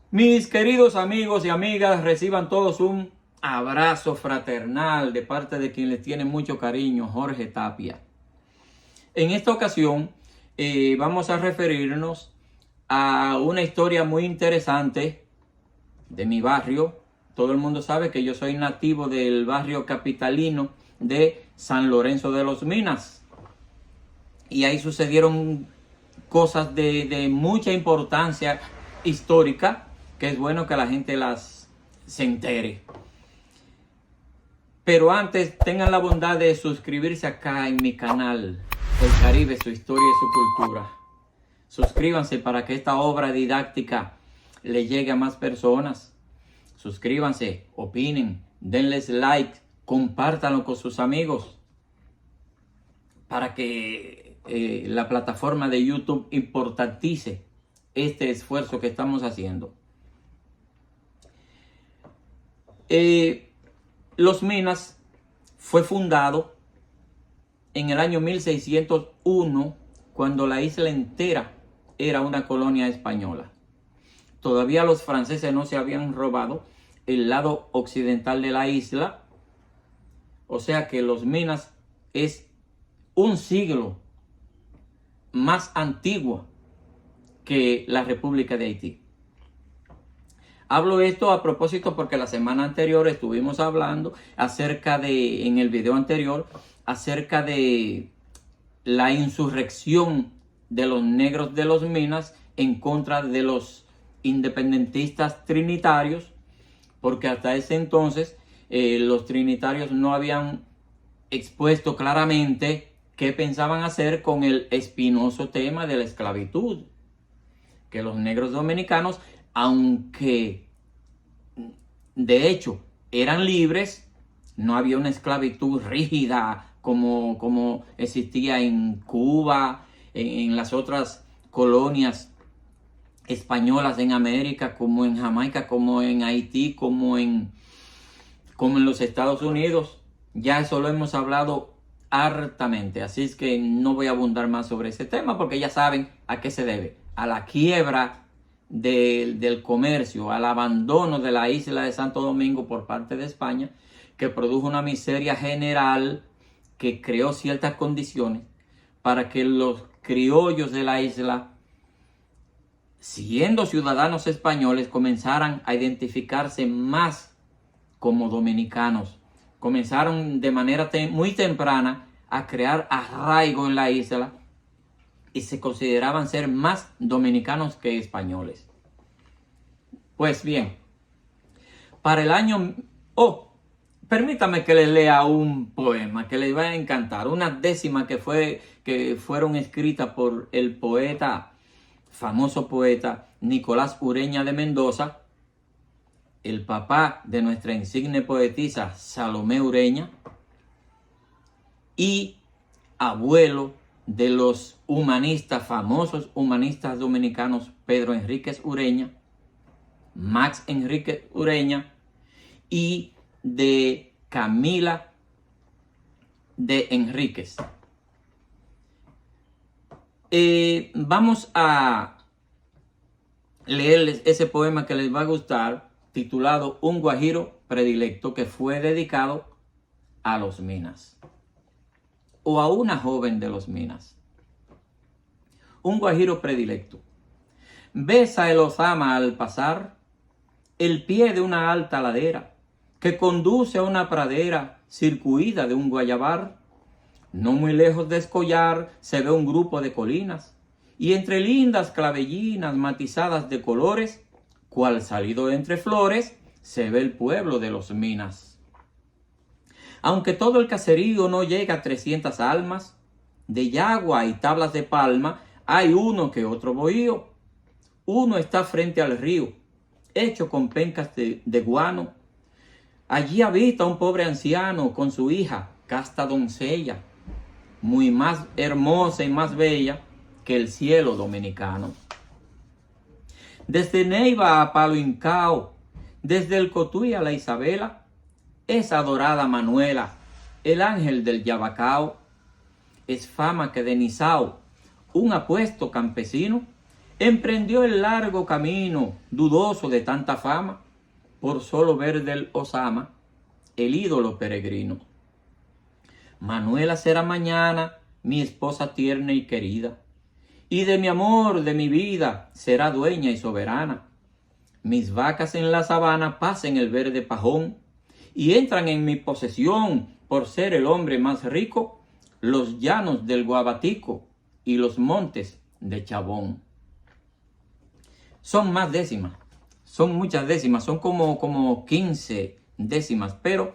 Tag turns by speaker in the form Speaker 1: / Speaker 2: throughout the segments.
Speaker 1: Mis queridos amigos y amigas, reciban todos un abrazo fraternal de parte de quien les tiene mucho cariño, Jorge Tapia. En esta ocasión vamos a referirnos a una historia muy interesante de mi barrio. Todo el mundo sabe que yo soy nativo del barrio capitalino de San Lorenzo de los Minas. Y ahí sucedieron cosas de mucha importancia histórica, que es bueno que la gente se entere. Pero antes, tengan la bondad de suscribirse acá en mi canal, El Caribe, su historia y su cultura. Suscríbanse para que esta obra didáctica le llegue a más personas. Suscríbanse, opinen, denles like, compártanlo con sus amigos para que la plataforma de YouTube importantice este esfuerzo que estamos haciendo. Los Minas fue fundado en el año 1601, cuando la isla entera era una colonia española. Todavía los franceses no se habían robado el lado occidental de la isla, o sea que Los Minas es un siglo más antiguo que la República de Haití. Hablo esto a propósito porque la semana anterior estuvimos hablando en el video anterior, acerca de la insurrección de los negros de Los Minas en contra de los independentistas trinitarios, porque hasta ese entonces los trinitarios no habían expuesto claramente qué pensaban hacer con el espinoso tema de la esclavitud, que los negros dominicanos, aunque de hecho eran libres, no había una esclavitud rígida como existía en Cuba, en las otras colonias españolas en América, como en Jamaica, como en Haití, como en los Estados Unidos. Ya eso lo hemos hablado hartamente, así es que no voy a abundar más sobre ese tema porque ya saben a qué se debe: a la quiebra del comercio, al abandono de la isla de Santo Domingo por parte de España, que produjo una miseria general que creó ciertas condiciones para que los criollos de la isla, siendo ciudadanos españoles, comenzaran a identificarse más como dominicanos. Comenzaron de manera muy temprana a crear arraigo en la isla y se consideraban ser más dominicanos que españoles. Pues bien, para el año... permítame que les lea un poema que les va a encantar. Unas décimas que fueron escritas por el famoso poeta Nicolás Ureña de Mendoza, el papá de nuestra insigne poetisa Salomé Ureña y abuelo de los famosos humanistas dominicanos Pedro Enríquez Ureña, Max Enríquez Ureña y de Camila de Enríquez. Vamos a leerles ese poema que les va a gustar, titulado Un Guajiro Predilecto, que fue dedicado a Los Minas, o a una joven de Los Minas. Un guajiro predilecto. Besa el Ozama al pasar el pie de una alta ladera que conduce a una pradera circuida de un guayabar. No muy lejos de Escollar se ve un grupo de colinas, y entre lindas clavellinas matizadas de colores, cual salido entre flores, se ve el pueblo de Los Minas. Aunque todo el caserío no llega a 300 almas, de yagua y tablas de palma hay uno que otro bohío. Uno está frente al río, hecho con pencas de guano. Allí habita un pobre anciano con su hija, casta doncella, muy más hermosa y más bella que el cielo dominicano. Desde Neiva a Palo Incao, desde el Cotuí a la Isabela, es adorada Manuela, el ángel del Yabacao. Es fama que de Nizao, un apuesto campesino, emprendió el largo camino, dudoso de tanta fama, por solo ver del Osama, el ídolo peregrino. Manuela será mañana mi esposa tierna y querida, y de mi amor, de mi vida, será dueña y soberana. Mis vacas en la sabana pasen el verde pajón, y entran en mi posesión, por ser el hombre más rico, los llanos del Guabatico y los montes de Chabón. Son más décimas, son muchas décimas, son como 15 décimas, pero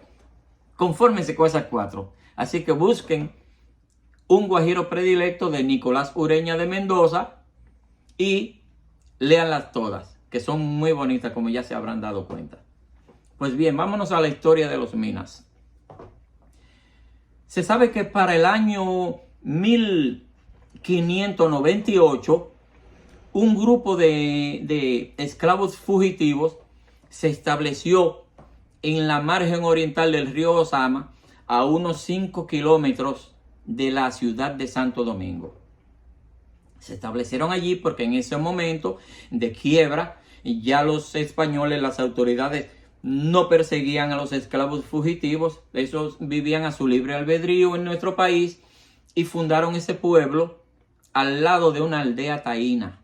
Speaker 1: confórmense con esas 4. Así que busquen Un Guajiro Predilecto de Nicolás Ureña de Mendoza y léanlas todas, que son muy bonitas, como ya se habrán dado cuenta. Pues bien, vámonos a la historia de los Minas. Se sabe que para el año 1598, un grupo de esclavos fugitivos se estableció en la margen oriental del río Osama, a unos 5 kilómetros de la ciudad de Santo Domingo. Se establecieron allí porque en ese momento de quiebra, ya los españoles, las autoridades, no perseguían a los esclavos fugitivos. Esos vivían a su libre albedrío en nuestro país y fundaron ese pueblo al lado de una aldea taína.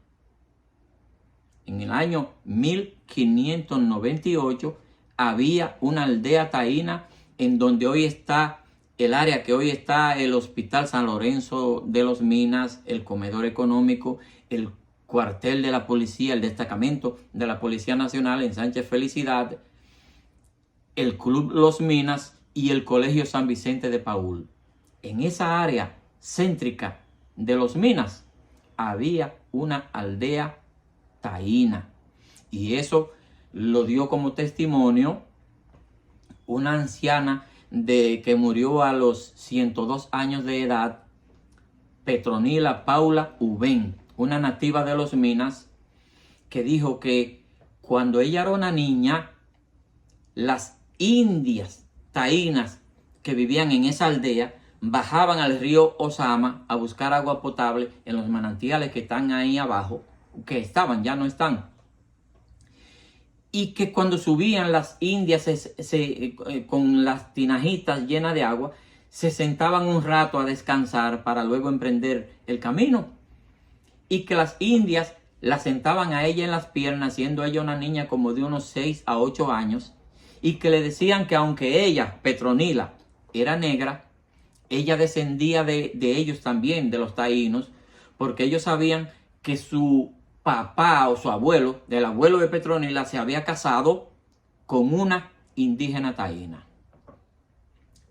Speaker 1: En el año 1598 había una aldea taína en donde hoy está el área que hoy está el Hospital San Lorenzo de los Minas, el comedor económico, el cuartel de la policía, el destacamento de la Policía Nacional en Sánchez Felicidad, el Club Los Minas y el Colegio San Vicente de Paúl. En esa área céntrica de Los Minas había una aldea taína, y eso lo dio como testimonio una anciana que murió a los 102 años de edad, Petronila Paula Ubén, una nativa de Los Minas, que dijo que cuando ella era una niña, las indias taínas que vivían en esa aldea bajaban al río Osama a buscar agua potable en los manantiales que están ahí abajo, que estaban, ya no están. Y que cuando subían las indias con las tinajitas llenas de agua, se sentaban un rato a descansar para luego emprender el camino. Y que las indias la sentaban a ella en las piernas, siendo ella una niña como de unos 6 a 8 años. Y que le decían que aunque ella, Petronila, era negra, ella descendía de ellos también, de los taínos, porque ellos sabían que su papá o su abuelo, del abuelo de Petronila, se había casado con una indígena taína.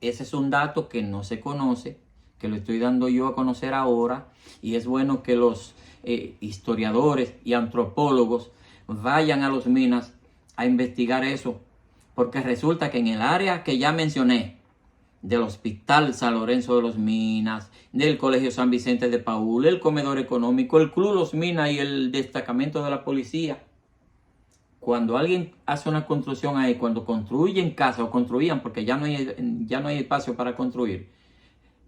Speaker 1: Ese es un dato que no se conoce, que lo estoy dando yo a conocer ahora, y es bueno que los historiadores y antropólogos vayan a Los Minas a investigar eso, porque resulta que en el área que ya mencioné, del Hospital San Lorenzo de Los Minas, del Colegio San Vicente de Paúl, el comedor económico, el Club Los Minas y el destacamento de la policía, cuando alguien hace una construcción ahí, cuando construyen casa o construían, porque ya no hay espacio para construir,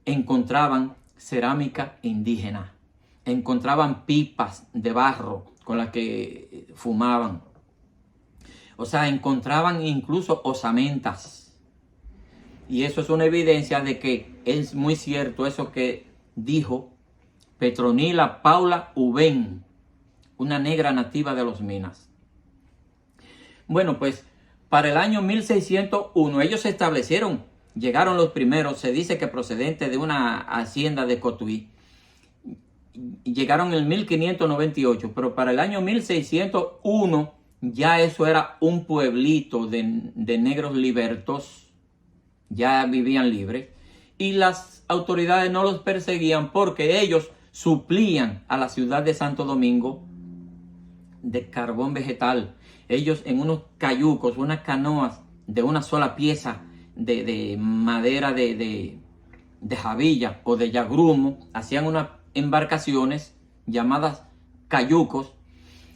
Speaker 1: encontraban cerámica indígena, encontraban pipas de barro con las que fumaban, o sea, encontraban incluso osamentas. Y eso es una evidencia de que es muy cierto eso que dijo Petronila Paula Ubén, una negra nativa de Los Minas. Bueno, pues para el año 1601 ellos se establecieron, llegaron los primeros, se dice que procedentes de una hacienda de Cotuí. Llegaron en 1598, pero para el año 1601 ya eso era un pueblito de negros libertos. Ya vivían libres, y las autoridades no los perseguían porque ellos suplían a la ciudad de Santo Domingo de carbón vegetal. Ellos en unos cayucos, unas canoas de una sola pieza de madera de jabilla o de yagrumo, hacían unas embarcaciones llamadas cayucos,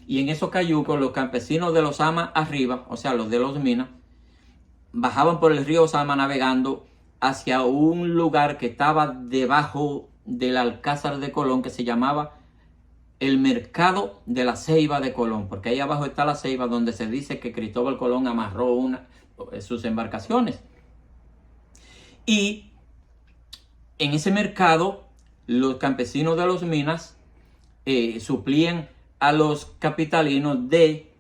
Speaker 1: y en esos cayucos los campesinos de los Osama arriba, o sea los de Los Minas, bajaban por el río Osama navegando hacia un lugar que estaba debajo del Alcázar de Colón, que se llamaba el mercado de la Ceiba de Colón, porque ahí abajo está la Ceiba donde se dice que Cristóbal Colón amarró sus embarcaciones. Y en ese mercado los campesinos de los Minas suplían a los capitalinos de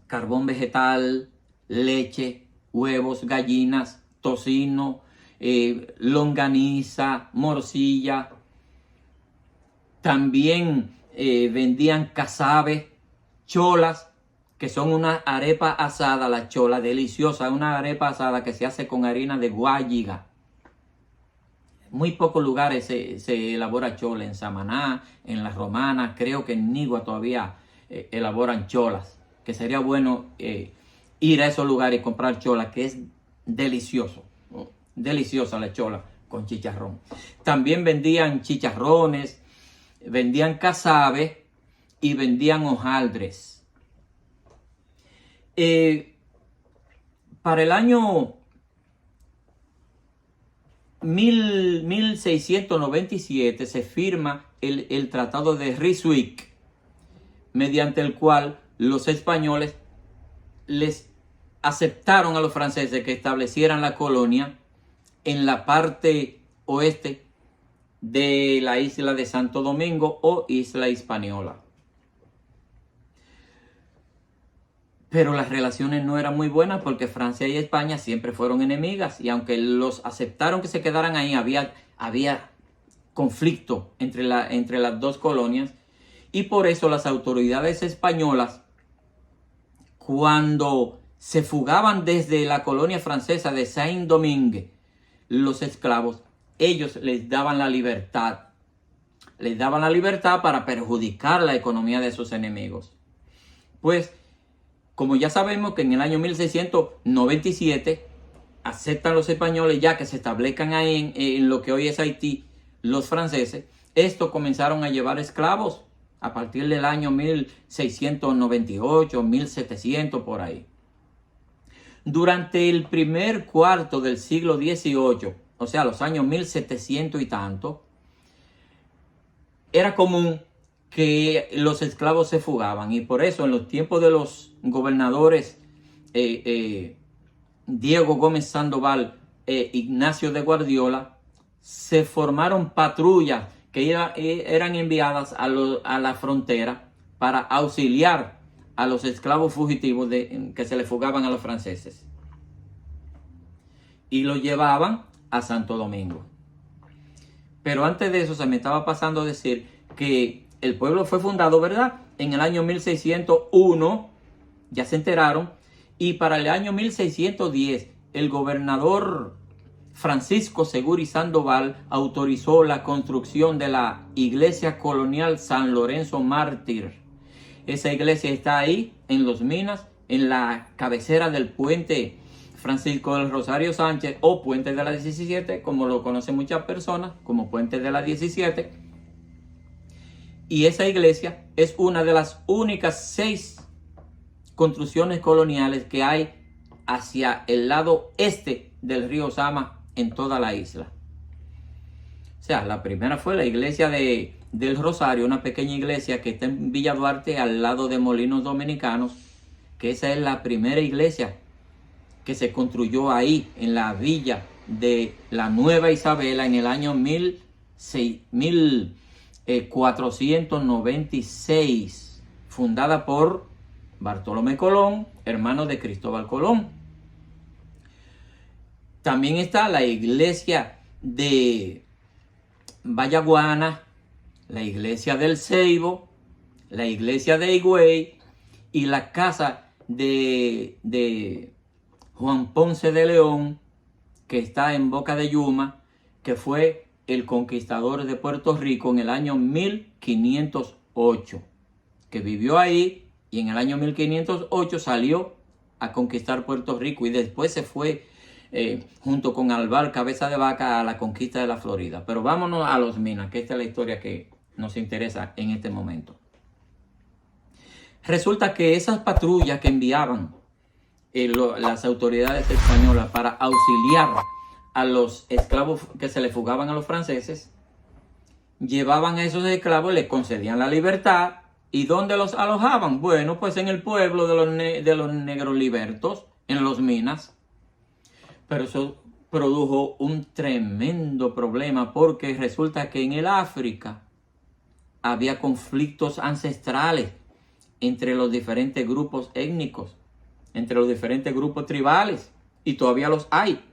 Speaker 1: carbón vegetal, leche, huevos, gallinas, tocino, longaniza, morcilla. También vendían casabe, cholas, que son una arepa asada, la chola, deliciosa, una arepa asada que se hace con harina de guayiga. Muy pocos lugares se elabora chola, en Samaná, en La Romana, creo que en Nigua todavía elaboran cholas, que sería bueno ir a esos lugares y comprar chola, que es delicioso, ¿no? Deliciosa la chola con chicharrón. También vendían chicharrones, vendían casabe y vendían hojaldres. Para el año 1697 se firma el Tratado de Ryswick, mediante el cual los españoles les aceptaron a los franceses que establecieran la colonia en la parte oeste de la isla de Santo Domingo o Isla Hispaniola. Pero las relaciones no eran muy buenas porque Francia y España siempre fueron enemigas, y aunque los aceptaron que se quedaran ahí, había conflicto entre las dos colonias, y por eso las autoridades españolas, cuando se fugaban desde la colonia francesa de Saint-Domingue los esclavos, ellos les daban la libertad. Les daban la libertad para perjudicar la economía de sus enemigos. Pues, como ya sabemos que en el año 1697 aceptan los españoles ya que se establezcan ahí en lo que hoy es Haití, los franceses, estos comenzaron a llevar esclavos a partir del año 1698, 1700 por ahí. Durante el primer cuarto del siglo XVIII, o sea, los años 1700 y tanto, era común que los esclavos se fugaban, y por eso en los tiempos de los gobernadores Diego Gómez Sandoval e Ignacio de Guardiola, se formaron patrullas que eran enviadas a la frontera para auxiliar a los esclavos fugitivos que se le fugaban a los franceses, y los llevaban a Santo Domingo. Pero antes de eso se me estaba pasando a decir que el pueblo fue fundado, ¿verdad?, en el año 1601, ya se enteraron, y para el año 1610 el gobernador Francisco Seguri Sandoval autorizó la construcción de la iglesia colonial San Lorenzo Mártir. Esa iglesia está ahí en Los Minas, en la cabecera del puente Francisco del Rosario Sánchez, o puente de la 17, como lo conocen muchas personas, como puente de la 17. Y esa iglesia es una de las únicas 6 construcciones coloniales que hay hacia el lado este del río Sama en toda la isla. O sea, la primera fue la iglesia del Rosario, una pequeña iglesia que está en Villa Duarte al lado de Molinos Dominicanos, que esa es la primera iglesia que se construyó ahí en la villa de la Nueva Isabela en el año 1496, fundada por Bartolomé Colón, hermano de Cristóbal Colón. También está la iglesia de Vallaguana, la iglesia del Ceibo, la iglesia de Higüey y la casa de Juan Ponce de León, que está en Boca de Yuma, que fue el conquistador de Puerto Rico en el año 1508, que vivió ahí y en el año 1508 salió a conquistar Puerto Rico, y después se fue junto con Alvar Cabeza de Vaca a la conquista de la Florida. Pero vámonos a Los Minas, que esta es la historia que nos interesa en este momento. Resulta que esas patrullas que enviaban las autoridades españolas para auxiliar a los esclavos que se le fugaban a los franceses, llevaban a esos esclavos, les concedían la libertad. ¿Y dónde los alojaban? Bueno, pues en el pueblo de los negros libertos, en los minas. Pero eso produjo un tremendo problema, porque resulta que en el África había conflictos ancestrales entre los diferentes grupos étnicos, entre los diferentes grupos tribales, y todavía los hay.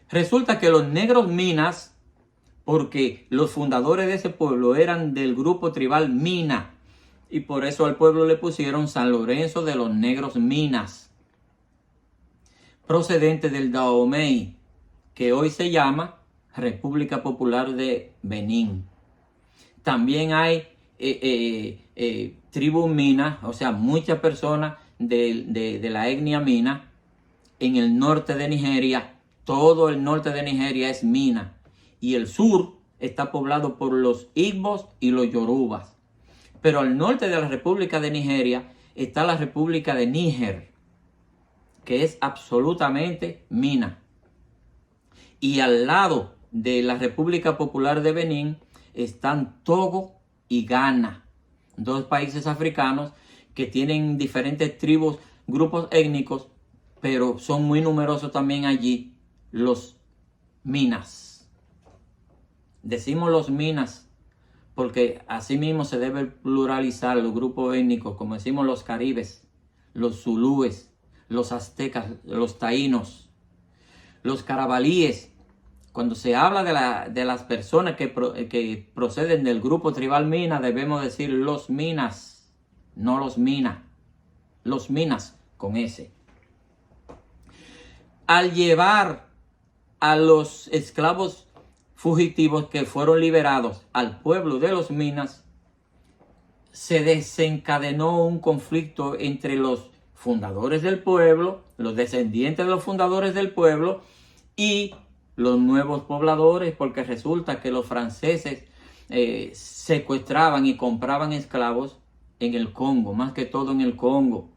Speaker 1: Resulta que los negros minas, porque los fundadores de ese pueblo eran del grupo tribal Mina, y por eso al pueblo le pusieron San Lorenzo de los Negros Minas, procedente del Dahomey, que hoy se llama República Popular de Benín. También hay tribu Mina, o sea, muchas personas de la etnia Mina en el norte de Nigeria. Todo el norte de Nigeria es Mina. Y el sur está poblado por los Igbos y los Yorubas. Pero al norte de la República de Nigeria está la República de Níger, que es absolutamente Mina. Y al lado de la República Popular de Benín están Togo y Ghana, dos países africanos que tienen diferentes tribus, grupos étnicos, pero son muy numerosos también allí los minas. Decimos los minas porque así mismo se debe pluralizar los grupos étnicos, como decimos los caribes, los zulúes, los aztecas, los taínos, los carabalíes. Cuando se habla de las personas que proceden del grupo tribal Mina, debemos decir los minas, no los mina. Los minas con S. Al llevar a los esclavos fugitivos que fueron liberados al pueblo de los minas, se desencadenó un conflicto entre los fundadores del pueblo, los descendientes de los fundadores del pueblo y los nuevos pobladores, porque resulta que los franceses secuestraban y compraban esclavos en el Congo, más que todo en el Congo.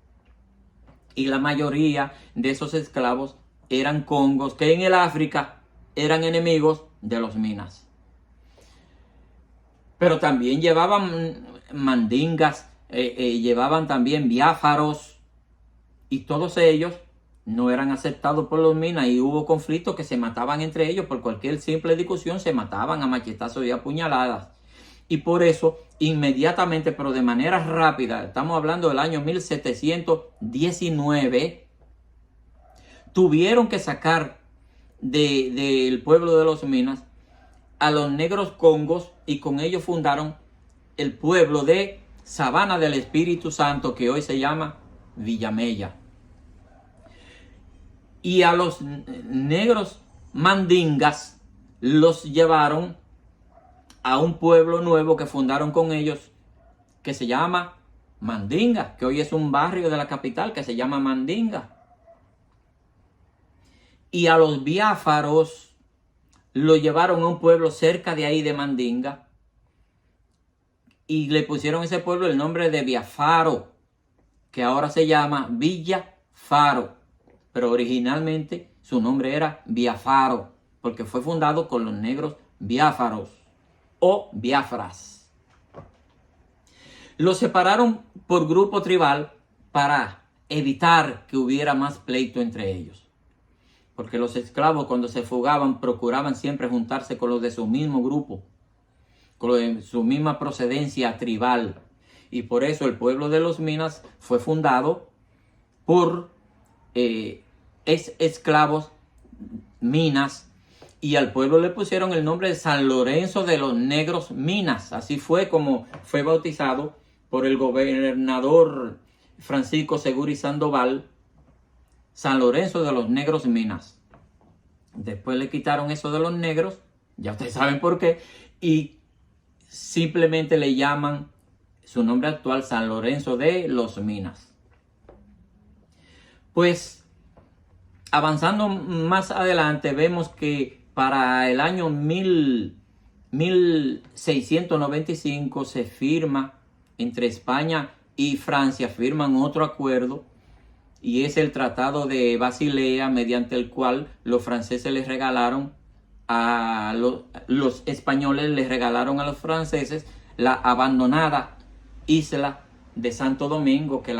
Speaker 1: Y la mayoría de esos esclavos eran congos que en el África eran enemigos de los minas. Pero también llevaban mandingas, llevaban también biáfaros, y todos ellos no eran aceptados por los minas, y hubo conflictos que se mataban entre ellos por cualquier simple discusión, se mataban a machetazos y a puñaladas. Y por eso, inmediatamente, pero de manera rápida, estamos hablando del año 1719, tuvieron que sacar del pueblo de los minas a los negros congos, y con ellos fundaron el pueblo de Sabana del Espíritu Santo, que hoy se llama Villamella. Y a los negros mandingas los llevaron a un pueblo nuevo que fundaron con ellos, que se llama Mandinga, que hoy es un barrio de la capital que se llama Mandinga. Y a los biáfaros lo llevaron a un pueblo cerca de ahí de Mandinga, y le pusieron a ese pueblo el nombre de Biafaro, que ahora se llama Villa Faro, pero originalmente su nombre era Biafaro, porque fue fundado con los negros biáfaros o biafras. Los separaron por grupo tribal para evitar que hubiera más pleito entre ellos, porque los esclavos, cuando se fugaban, procuraban siempre juntarse con los de su mismo grupo, con los de su misma procedencia tribal. Y por eso el pueblo de los minas fue fundado por esclavos minas, y al pueblo le pusieron el nombre de San Lorenzo de los Negros Minas. Así fue como fue bautizado por el gobernador Francisco Seguri Sandoval, San Lorenzo de los Negros Minas. Después le quitaron eso de los negros, ya ustedes saben por qué, y simplemente le llaman su nombre actual San Lorenzo de los Minas. Pues avanzando más adelante, vemos que para el año 1695 se firma entre España y Francia, firman otro acuerdo, y es el Tratado de Basilea, mediante el cual los franceses les regalaron los españoles les regalaron a los franceses la abandonada isla de Santo Domingo, que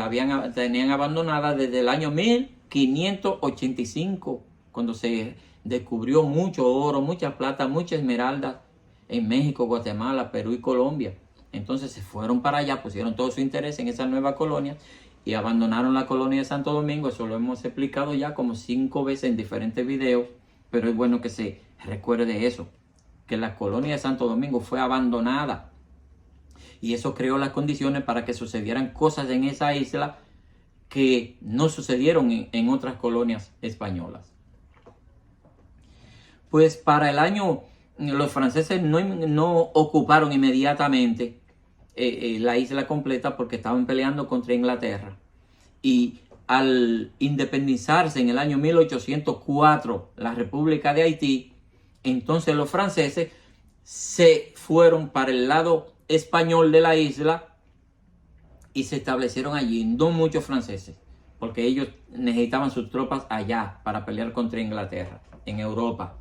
Speaker 1: tenían abandonada desde el año 1585, cuando se descubrió mucho oro, mucha plata, mucha esmeralda en México, Guatemala, Perú y Colombia. Entonces se fueron para allá, pusieron todo su interés en esa nueva colonia y abandonaron la colonia de Santo Domingo. Eso lo hemos explicado ya como 5 veces en diferentes videos, pero es bueno que se recuerde eso, que la colonia de Santo Domingo fue abandonada y eso creó las condiciones para que sucedieran cosas en esa isla que no sucedieron en otras colonias españolas. Pues para el año, los franceses no ocuparon inmediatamente la isla completa porque estaban peleando contra Inglaterra. Y al independizarse en el año 1804 la República de Haití, entonces los franceses se fueron para el lado español de la isla y se establecieron allí. No muchos franceses, porque ellos necesitaban sus tropas allá para pelear contra Inglaterra, en Europa.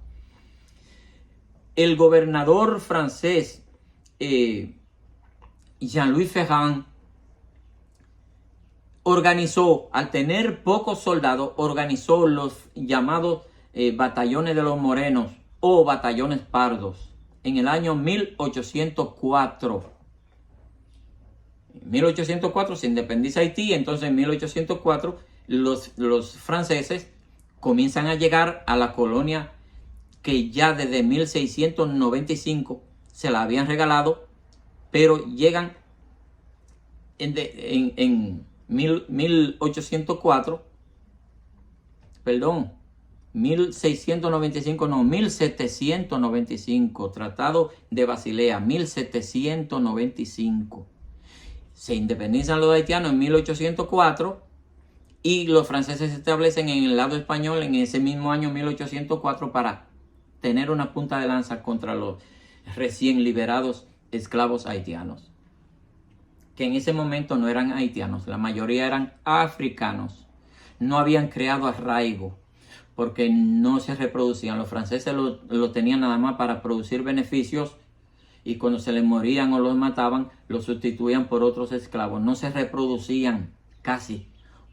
Speaker 1: El gobernador francés Jean-Louis Ferrand organizó, al tener pocos soldados, organizó los llamados batallones de los morenos o batallones pardos en el año 1804. En 1804 se independiza Haití, entonces en 1804 los franceses comienzan a llegar a la colonia que ya desde 1695 se la habían regalado, pero llegan en 1695, no, 1795, Tratado de Basilea, 1795. Se independizan los haitianos en 1804 y los franceses se establecen en el lado español en ese mismo año 1804 para tener una punta de lanza contra los recién liberados esclavos haitianos, que en ese momento no eran haitianos, la mayoría eran africanos. No habían creado arraigo porque no se reproducían. Los franceses lo tenían nada más para producir beneficios y cuando se les morían o los mataban, los sustituían por otros esclavos. No se reproducían casi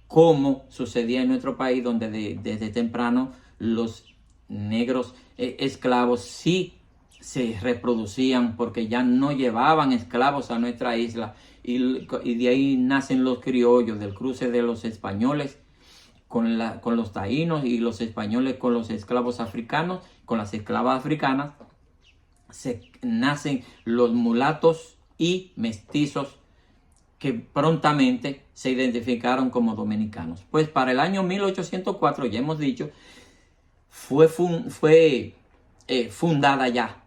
Speaker 1: como sucedía en nuestro país, donde desde temprano los negros esclavos sí se reproducían porque ya no llevaban esclavos a nuestra isla y de ahí nacen los criollos, del cruce de los españoles con los taínos y los españoles con los esclavos africanos, con las esclavas africanas. Nacen los mulatos y mestizos que prontamente se identificaron como dominicanos. Pues para el año 1804, ya hemos dicho, fue fundada ya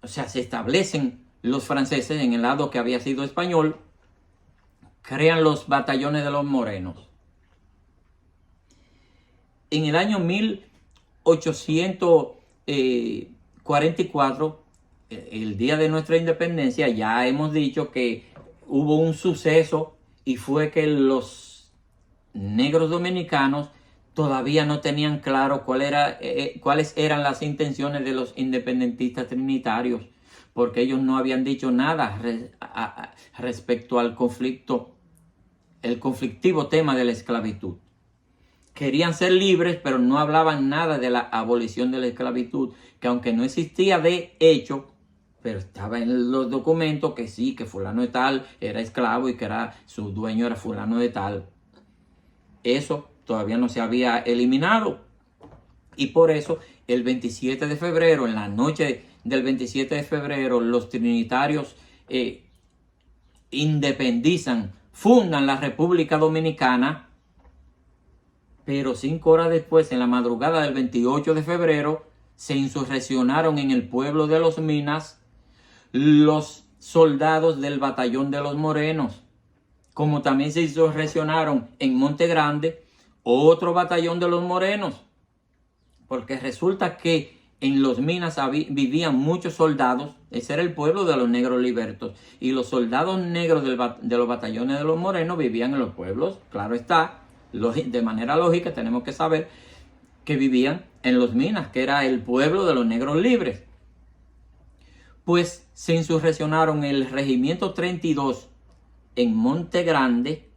Speaker 1: o sea, se establecen los franceses en el lado que había sido español, crean los batallones de los morenos. En el año 1844, el día de nuestra independencia, ya hemos dicho que hubo un suceso y fue que los negros dominicanos todavía no tenían claro cuáles eran las intenciones de los independentistas trinitarios, porque ellos no habían dicho nada respecto al conflictivo tema de la esclavitud. Querían ser libres, pero no hablaban nada de la abolición de la esclavitud, que aunque no existía de hecho, pero estaba en los documentos que sí, que fulano de tal era esclavo y que su dueño era fulano de tal. Eso todavía no se había eliminado. Y por eso el 27 de febrero, en la noche del 27 de febrero, los trinitarios independizan, fundan la República Dominicana. Pero 5 horas después, en la madrugada del 28 de febrero, se insurreccionaron en el pueblo de Los Minas los soldados del batallón de los morenos. Como también se insurreccionaron en Monte Grande otro batallón de los morenos. Porque resulta que en Los Minas vivían muchos soldados. Ese era el pueblo de los negros libertos. Y los soldados negros de los batallones de los morenos vivían en los pueblos, claro está. De manera lógica tenemos que saber que vivían en Los Minas, que era el pueblo de los negros libres. Pues se insurreccionaron el Regimiento 32 en Monte Grande,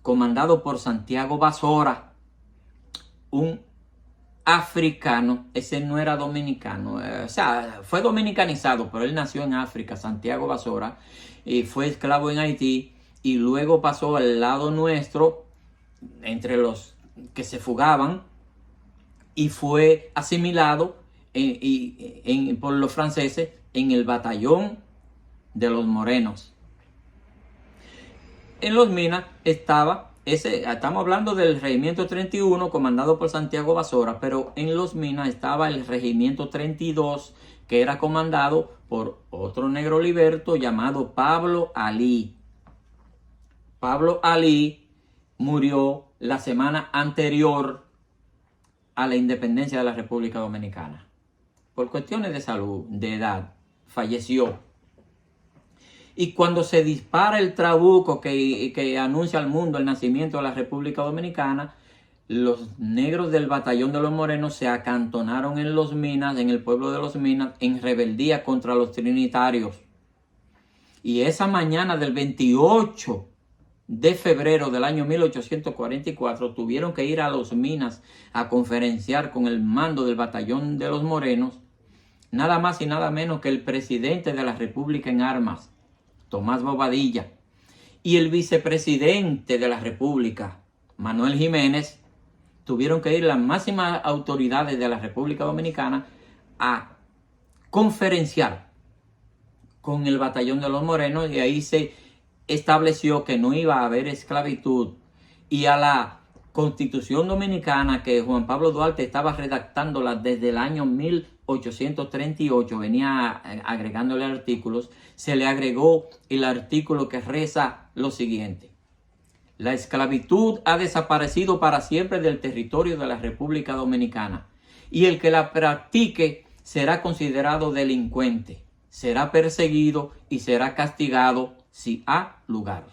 Speaker 1: comandado por Santiago Basora, un africano. Ese no era dominicano, o sea, fue dominicanizado, pero él nació en África, Santiago Basora, y fue esclavo en Haití, y luego pasó al lado nuestro, entre los que se fugaban, y fue asimilado por los franceses en el batallón de los morenos. En Los Minas estaba estamos hablando del Regimiento 31 comandado por Santiago Basora, pero en Los Minas estaba el Regimiento 32 que era comandado por otro negro liberto llamado Pablo Alí. Pablo Alí murió la semana anterior a la independencia de la República Dominicana. Por cuestiones de salud, de edad, falleció. Y cuando se dispara el trabuco que anuncia al mundo el nacimiento de la República Dominicana, los negros del batallón de los morenos se acantonaron en Los Minas, en el pueblo de Los Minas, en rebeldía contra los trinitarios. Y esa mañana del 28 de febrero del año 1844 tuvieron que ir a Los Minas a conferenciar con el mando del batallón de los morenos, nada más y nada menos que el presidente de la República en armas, Tomás Bobadilla, y el vicepresidente de la República, Manuel Jiménez. Tuvieron que ir las máximas autoridades de la República Dominicana a conferenciar con el batallón de los morenos, y ahí se estableció que no iba a haber esclavitud, y a la Constitución Dominicana que Juan Pablo Duarte estaba redactándola desde el año 1838, venía agregándole artículos, se le agregó el artículo que reza lo siguiente: la esclavitud ha desaparecido para siempre del territorio de la República Dominicana, y el que la practique será considerado delincuente, será perseguido y será castigado si ha lugar.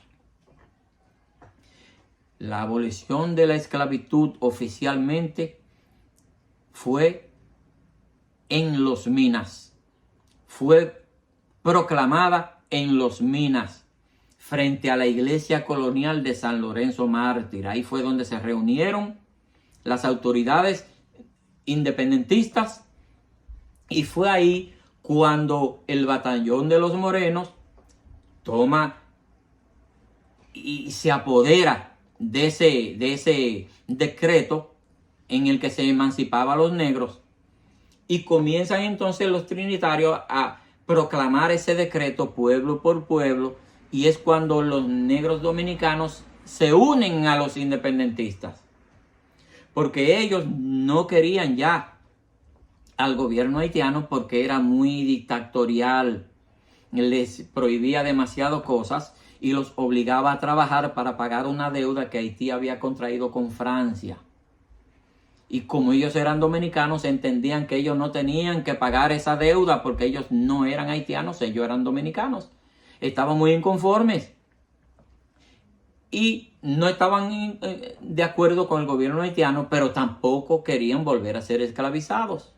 Speaker 1: La abolición de la esclavitud oficialmente fue en Los Minas. Fue proclamada en Los Minas, frente a la iglesia colonial de San Lorenzo Mártir. Ahí fue donde se reunieron las autoridades independentistas, y fue ahí cuando el batallón de los morenos toma y se apodera de ese decreto en el que se emancipaba a los negros, y comienzan entonces los trinitarios a proclamar ese decreto pueblo por pueblo, y es cuando los negros dominicanos se unen a los independentistas, porque ellos no querían ya al gobierno haitiano porque era muy dictatorial, les prohibía demasiado cosas y los obligaba a trabajar para pagar una deuda que Haití había contraído con Francia. Y como ellos eran dominicanos, entendían que ellos no tenían que pagar esa deuda porque ellos no eran haitianos, ellos eran dominicanos. Estaban muy inconformes y no estaban de acuerdo con el gobierno haitiano, pero tampoco querían volver a ser esclavizados.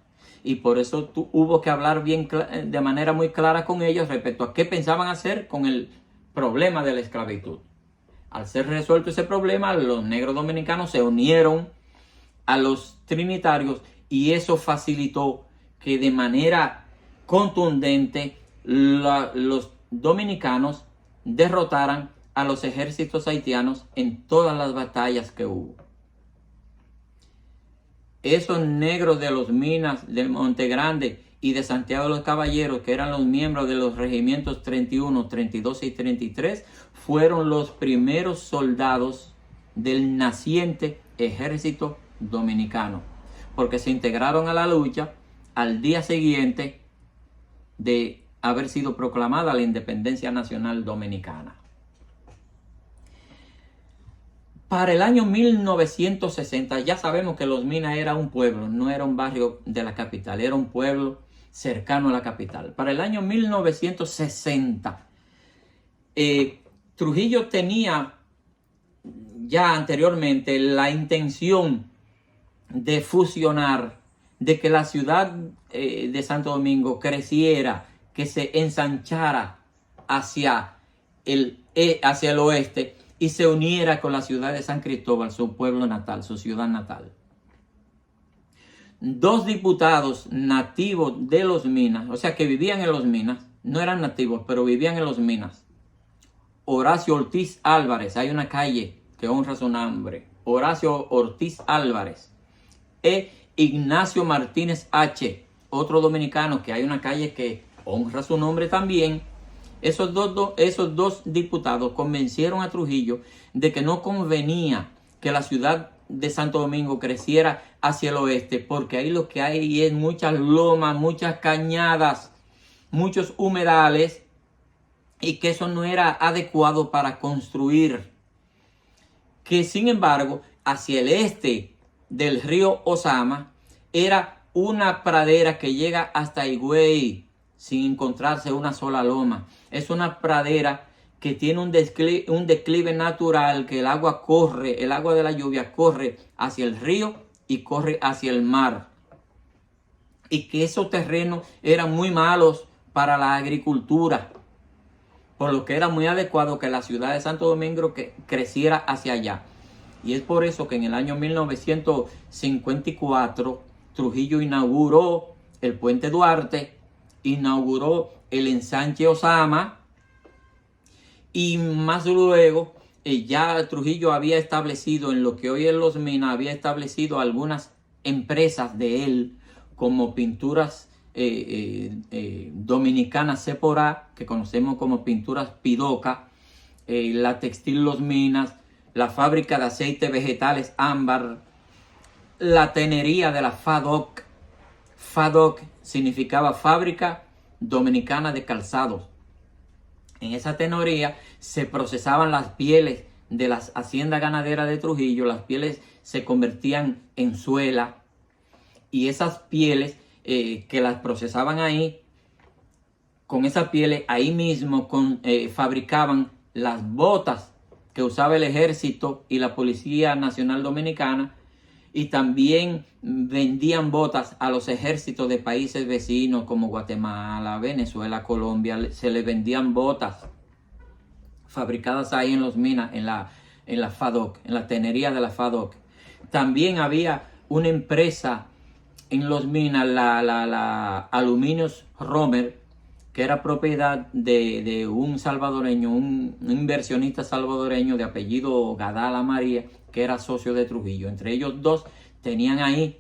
Speaker 1: Y por eso hubo que hablar de manera muy clara con ellos respecto a qué pensaban hacer con el problema de la esclavitud. Al ser resuelto ese problema, los negros dominicanos se unieron a los trinitarios, y eso facilitó que de manera contundente los dominicanos derrotaran a los ejércitos haitianos en todas las batallas que hubo. Esos negros de Los Minas, de Monte Grande y de Santiago de los Caballeros, que eran los miembros de los regimientos 31, 32 y 33, fueron los primeros soldados del naciente ejército dominicano, porque se integraron a la lucha al día siguiente de haber sido proclamada la independencia nacional dominicana. Para el año 1960, ya sabemos que Los Minas era un pueblo, no era un barrio de la capital, era un pueblo cercano a la capital. Para el año 1960, Trujillo tenía ya anteriormente la intención de fusionar de que la ciudad de Santo Domingo creciera, que se ensanchara hacia hacia el oeste y se uniera con la ciudad de San Cristóbal, su pueblo natal, su ciudad natal. Dos diputados nativos de Los Minas, o sea que vivían en Los Minas, no eran nativos, pero vivían en Los Minas. Horacio Ortiz Álvarez, hay una calle que honra su nombre, Horacio Ortiz Álvarez, e Ignacio Martínez H., otro dominicano que hay una calle que honra su nombre también. Esos dos diputados convencieron a Trujillo de que no convenía que la ciudad de Santo Domingo creciera hacia el oeste, porque ahí lo que hay es muchas lomas, muchas cañadas, muchos humedales, y que eso no era adecuado para construir. Que sin embargo, hacia el este del río Ozama era una pradera que llega hasta Higüey sin encontrarse una sola loma. Es una pradera que tiene un declive natural, que el agua de la lluvia corre hacia el río y corre hacia el mar. Y que esos terrenos eran muy malos para la agricultura, por lo que era muy adecuado que la ciudad de Santo Domingo creciera hacia allá. Y es por eso que en el año 1954 Trujillo inauguró el Puente Duarte, inauguró el ensanche Ozama, y más luego ya Trujillo había establecido en lo que hoy es Los Minas, había establecido algunas empresas de él, como Pinturas Dominicanas Sephora, que conocemos como Pinturas Pidoca, la Textil Los Minas, la fábrica de aceites vegetales Ámbar, la tenería de la FADOC. FADOC significaba Fábrica Dominicana de Calzados. En esa tenería se procesaban las pieles de las haciendas ganaderas de Trujillo. Las pieles se convertían en suela, y esas pieles que las procesaban ahí, con esas pieles ahí mismo fabricaban las botas que usaba el Ejército y la Policía Nacional Dominicana, y también vendían botas a los ejércitos de países vecinos como Guatemala, Venezuela, Colombia. Se les vendían botas fabricadas ahí en Los Minas, en la FADOC, en la tenería de la FADOC. También había una empresa en Los Minas, la Aluminios Romer, que era propiedad de un salvadoreño, un inversionista salvadoreño de apellido Gadala María, que era socio de Trujillo. Entre ellos dos tenían ahí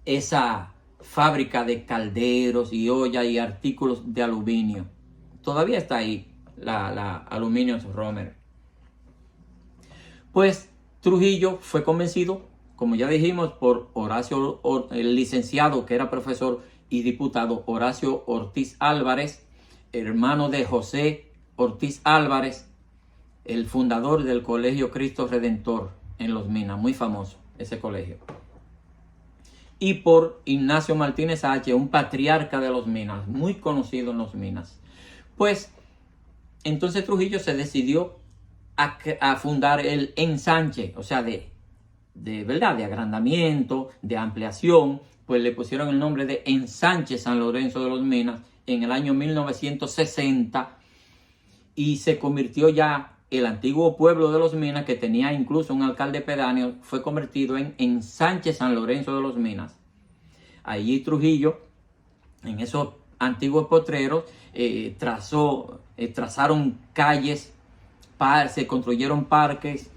Speaker 1: esa fábrica de calderos y ollas y artículos de aluminio. Todavía está ahí la Aluminios Romer. Pues Trujillo fue convencido, como ya dijimos, por Horacio, el licenciado que era profesor y diputado Horacio Ortiz Álvarez, hermano de José Ortiz Álvarez, el fundador del Colegio Cristo Redentor en Los Minas, muy famoso ese colegio. Y por Ignacio Martínez H., un patriarca de Los Minas, muy conocido en Los Minas. Pues entonces Trujillo se decidió a fundar el ensanche, o sea, de agrandamiento, de ampliación. Pues le pusieron el nombre de Ensanche San Lorenzo de Los Minas en el año 1960, y se convirtió ya el antiguo pueblo de Los Minas, que tenía incluso un alcalde pedáneo, fue convertido en Ensanche San Lorenzo de Los Minas. Allí Trujillo, en esos antiguos potreros, trazaron calles, se construyeron parques,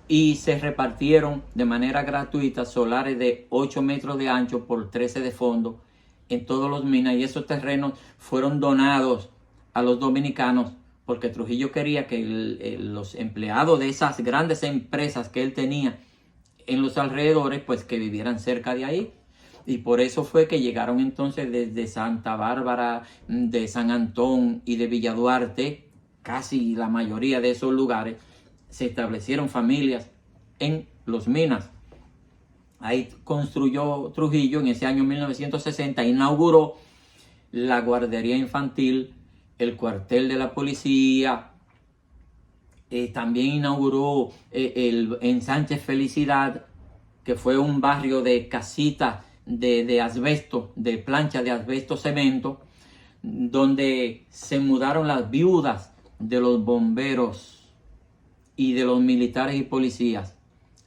Speaker 1: y se repartieron de manera gratuita solares de 8 metros de ancho por 13 de fondo en todos Los Minas, y esos terrenos fueron donados a los dominicanos, porque Trujillo quería que los empleados de esas grandes empresas que él tenía en los alrededores, pues que vivieran cerca de ahí. Y por eso fue que llegaron entonces desde Santa Bárbara, de San Antón y de Villa Duarte, casi la mayoría de esos lugares, se establecieron familias en Los Minas. Ahí construyó Trujillo en ese año 1960, inauguró la guardería infantil, el cuartel de la policía, también inauguró el ensanche Felicidad, que fue un barrio de casitas de asbesto, de plancha de asbesto cemento, donde se mudaron las viudas de los bomberos y de los militares y policías.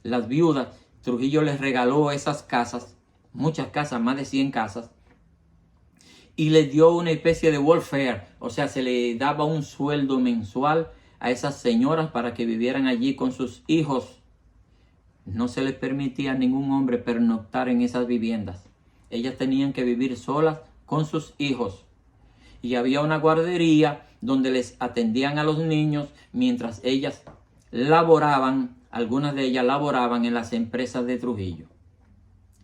Speaker 1: Las viudas, Trujillo les regaló esas casas, muchas casas, más de 100 casas, y les dio una especie de welfare, o sea, se le daba un sueldo mensual a esas señoras para que vivieran allí con sus hijos. No se les permitía a ningún hombre pernoctar en esas viviendas. Ellas tenían que vivir solas con sus hijos. Y había una guardería donde les atendían a los niños mientras ellas laboraban, algunas de ellas laboraban en las empresas de Trujillo.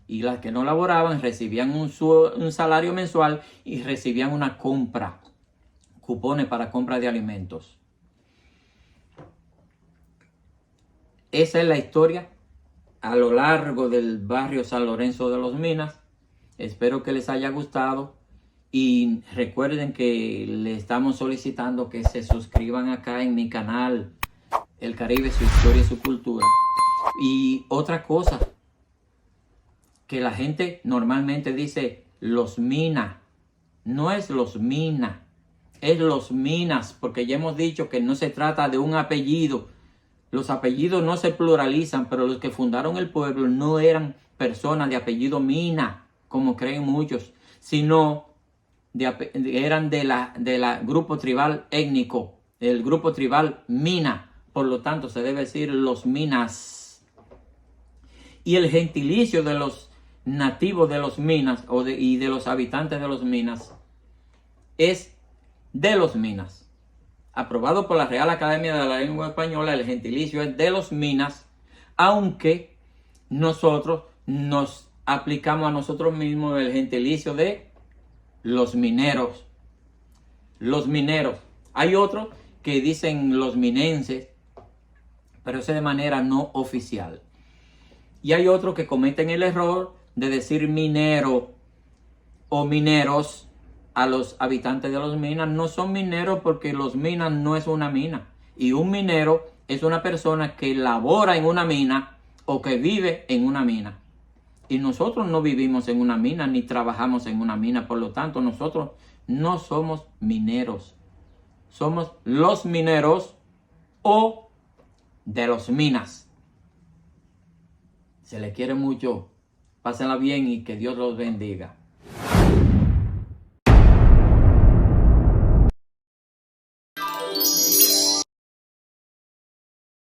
Speaker 1: Y las que no laboraban recibían un salario mensual y recibían una compra, cupones para compra de alimentos. Esa es la historia a lo largo del barrio San Lorenzo de los Minas. Espero que les haya gustado y recuerden que le estamos solicitando que se suscriban acá en mi canal El Caribe, su historia y su cultura. Y otra cosa, que la gente normalmente dice Los Minas. No es Los Minas, es Los Minas, porque ya hemos dicho que no se trata de un apellido. Los apellidos no se pluralizan, pero los que fundaron el pueblo no eran personas de apellido Mina, como creen muchos, sino eran de la grupo tribal étnico, el grupo tribal Mina. Por lo tanto, se debe decir Los Minas. Y el gentilicio de los nativos de los Minas y de los habitantes de los Minas es de los Minas. Aprobado por la Real Academia de la Lengua Española, el gentilicio es de los Minas, aunque nosotros nos aplicamos a nosotros mismos el gentilicio de los mineros. Los mineros. Hay otros que dicen los minenses, pero eso de manera no oficial. Y hay otros que cometen el error de decir minero o mineros a los habitantes de los Minas. No son mineros porque los Minas no es una mina. Y un minero es una persona que labora en una mina o que vive en una mina. Y nosotros no vivimos en una mina ni trabajamos en una mina. Por lo tanto, nosotros no somos mineros. Somos los mineros o de los Minas. Se les quiere mucho. Pásenla bien y que Dios los bendiga.